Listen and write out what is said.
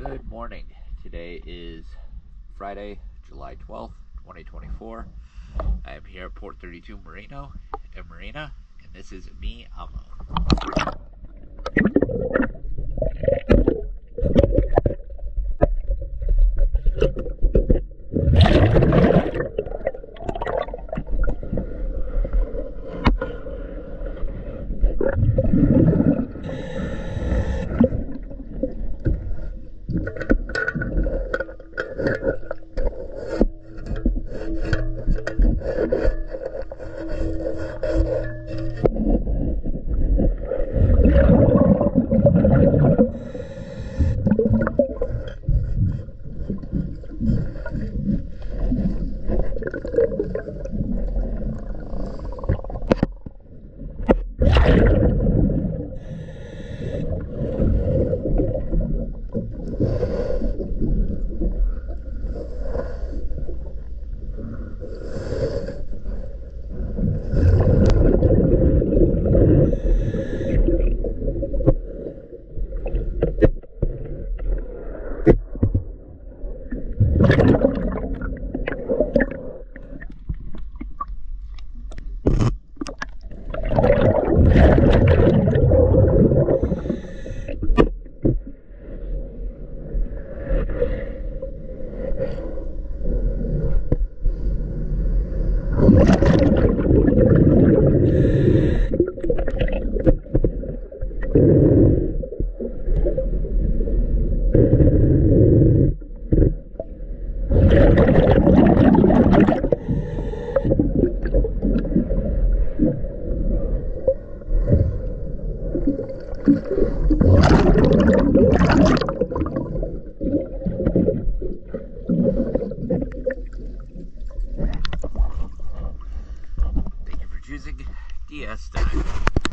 Good morning. Today is Friday, July 12th, 2024. I am here at Port 32 Marina, and this is Mii Amo. Thank you for choosing DS Time.